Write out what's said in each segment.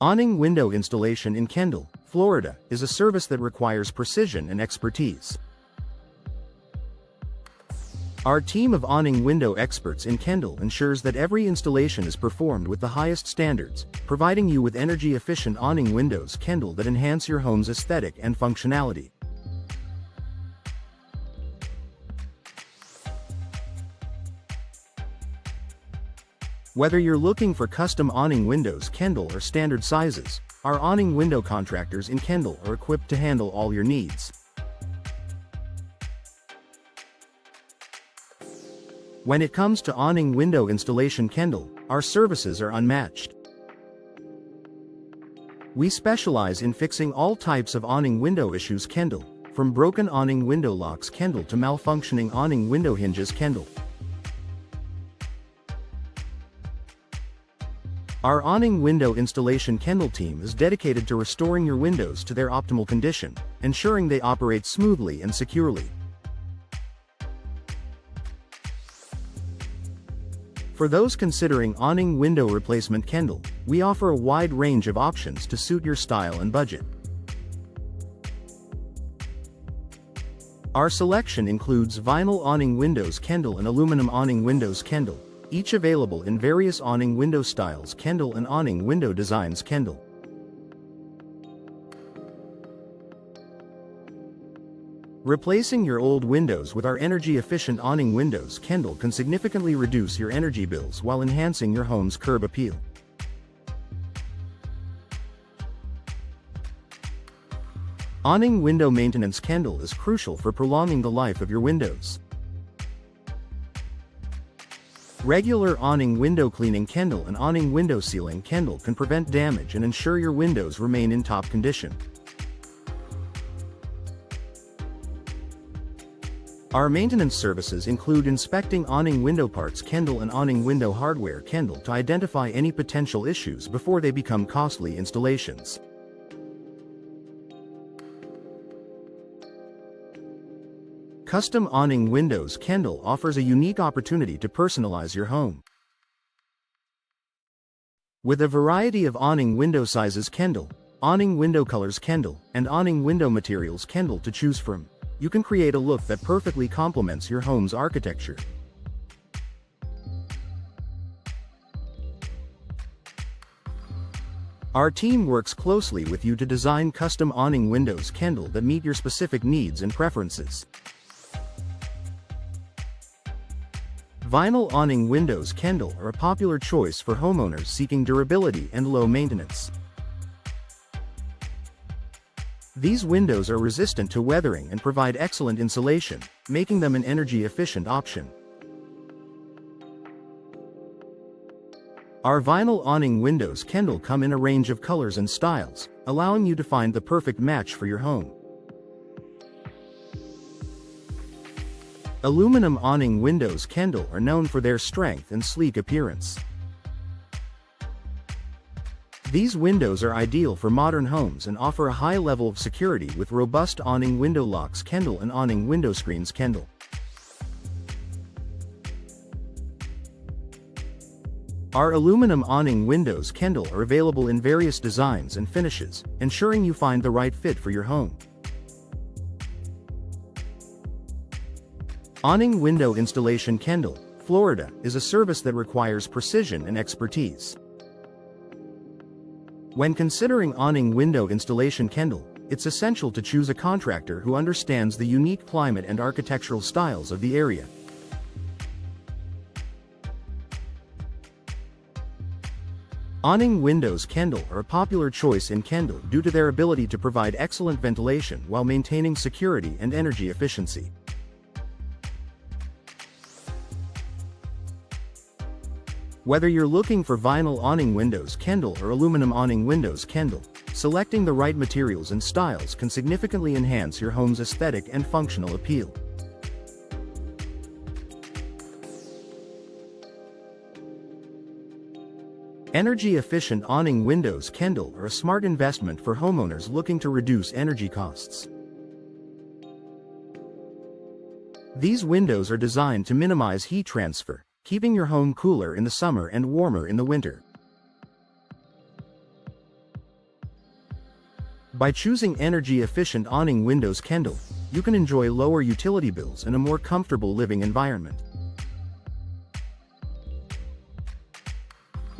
Awning window installation in Kendall, Florida, is a service that requires precision and expertise. Our team of awning window experts in Kendall ensures that every installation is performed with the highest standards, providing you with energy-efficient awning windows Kendall that enhance your home's aesthetic and functionality. Whether you're looking for custom awning windows Kendall or standard sizes, our awning window contractors in Kendall are equipped to handle all your needs. When it comes to awning window installation Kendall, our services are unmatched. We specialize in fixing all types of awning window issues Kendall, from broken awning window locks Kendall to malfunctioning awning window hinges Kendall. Our awning window installation Kendall team is dedicated to restoring your windows to their optimal condition, ensuring they operate smoothly and securely. For those considering awning window replacement Kendall, we offer a wide range of options to suit your style and budget. Our selection includes vinyl awning windows Kendall and aluminum awning windows Kendall, each available in various awning window styles Kendall and awning window designs Kendall. Replacing your old windows with our energy-efficient awning windows Kendall can significantly reduce your energy bills while enhancing your home's curb appeal. Awning window maintenance Kendall is crucial for prolonging the life of your windows. Regular awning window cleaning Kendall and awning window sealing Kendall can prevent damage and ensure your windows remain in top condition. Our maintenance services include inspecting awning window parts Kendall and awning window hardware Kendall to identify any potential issues before they become costly installations. Custom awning windows Kendall offers a unique opportunity to personalize your home. With a variety of awning window sizes Kendall, awning window colors Kendall, and awning window materials Kendall to choose from, you can create a look that perfectly complements your home's architecture. Our team works closely with you to design custom awning windows Kendall that meet your specific needs and preferences. Vinyl awning windows Kendall are a popular choice for homeowners seeking durability and low maintenance. These windows are resistant to weathering and provide excellent insulation, making them an energy-efficient option. Our vinyl awning windows Kendall come in a range of colors and styles, allowing you to find the perfect match for your home. Aluminum awning windows Kendall are known for their strength and sleek appearance. These windows are ideal for modern homes and offer a high level of security with robust awning window locks Kendall and awning window screens Kendall. Our aluminum awning windows Kendall are available in various designs and finishes, ensuring you find the right fit for your home. Awning window installation Kendall, Florida, is a service that requires precision and expertise. When considering awning window installation Kendall, it's essential to choose a contractor who understands the unique climate and architectural styles of the area. Awning windows Kendall are a popular choice in Kendall due to their ability to provide excellent ventilation while maintaining security and energy efficiency. Whether you're looking for vinyl awning windows Kendall or aluminum awning windows Kendall, selecting the right materials and styles can significantly enhance your home's aesthetic and functional appeal. Energy-efficient awning windows Kendall are a smart investment for homeowners looking to reduce energy costs. These windows are designed to minimize heat transfer, keeping your home cooler in the summer and warmer in the winter. By choosing energy-efficient awning windows Kendall, you can enjoy lower utility bills and a more comfortable living environment.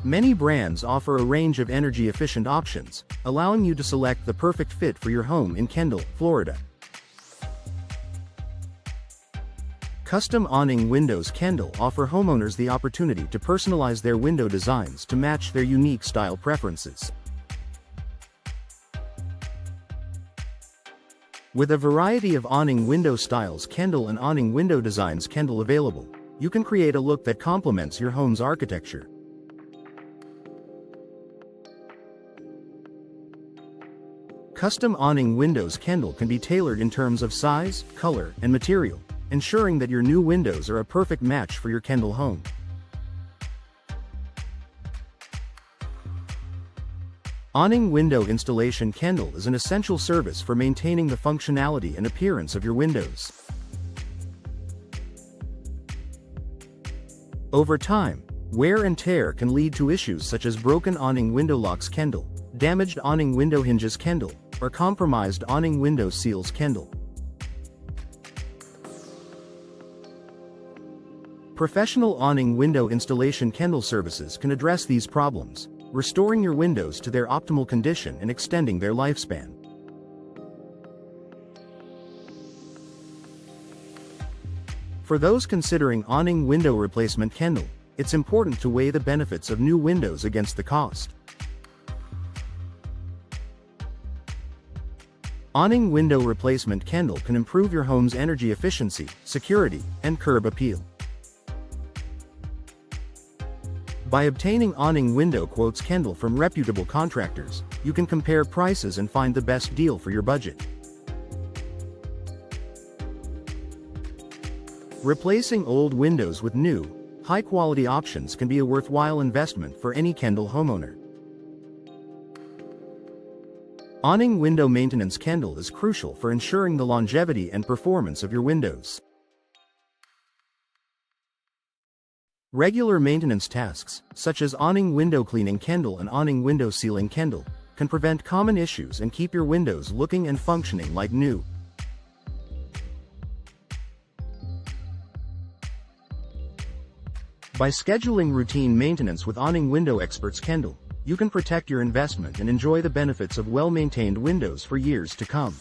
Many brands offer a range of energy-efficient options, allowing you to select the perfect fit for your home in Kendall, Florida. Custom awning windows Kendall offer homeowners the opportunity to personalize their window designs to match their unique style preferences. With a variety of awning window styles Kendall and awning window designs Kendall available, you can create a look that complements your home's architecture. Custom awning windows Kendall can be tailored in terms of size, color, and material, ensuring that your new windows are a perfect match for your Kendall home. Awning window installation Kendall is an essential service for maintaining the functionality and appearance of your windows. Over time, wear and tear can lead to issues such as broken awning window locks Kendall, damaged awning window hinges Kendall, or compromised awning window seals Kendall. Professional awning window installation Kendall services can address these problems, restoring your windows to their optimal condition and extending their lifespan. For those considering awning window replacement Kendall, it's important to weigh the benefits of new windows against the cost. Awning window replacement Kendall can improve your home's energy efficiency, security, and curb appeal. By obtaining awning window quotes Kendall from reputable contractors, you can compare prices and find the best deal for your budget. Replacing old windows with new, high-quality options can be a worthwhile investment for any Kendall homeowner. Awning window maintenance Kendall is crucial for ensuring the longevity and performance of your windows. Regular maintenance tasks, such as awning window cleaning Kendall and awning window sealing Kendall, can prevent common issues and keep your windows looking and functioning like new. By scheduling routine maintenance with awning window experts Kendall, you can protect your investment and enjoy the benefits of well-maintained windows for years to come.